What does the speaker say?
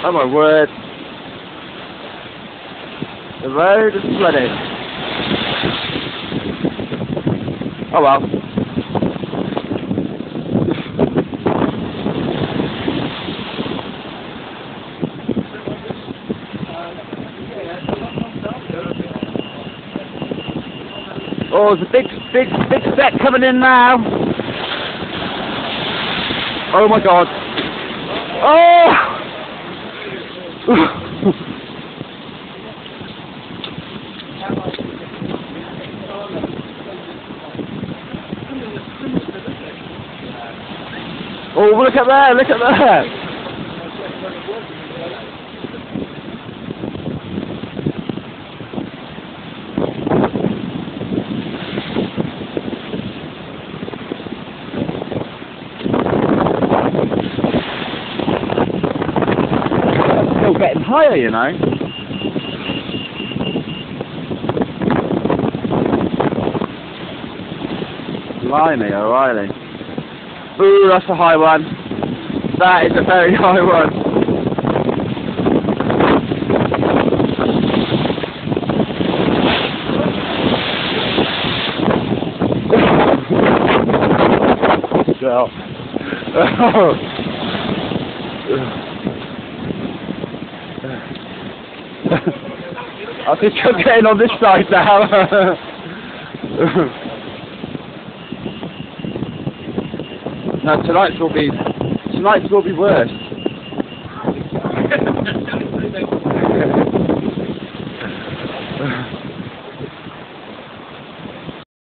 Oh my word. The road is flooded. Oh well. Oh, there's a big set coming in now. Oh my god. Oh! Oh, look at there, look at there. Still getting higher, you know. Blimey, O'Reilly. Ooh, that's a high one. That is a very high one. Well. I think I'm getting on this side now. No, tonight's will be worse.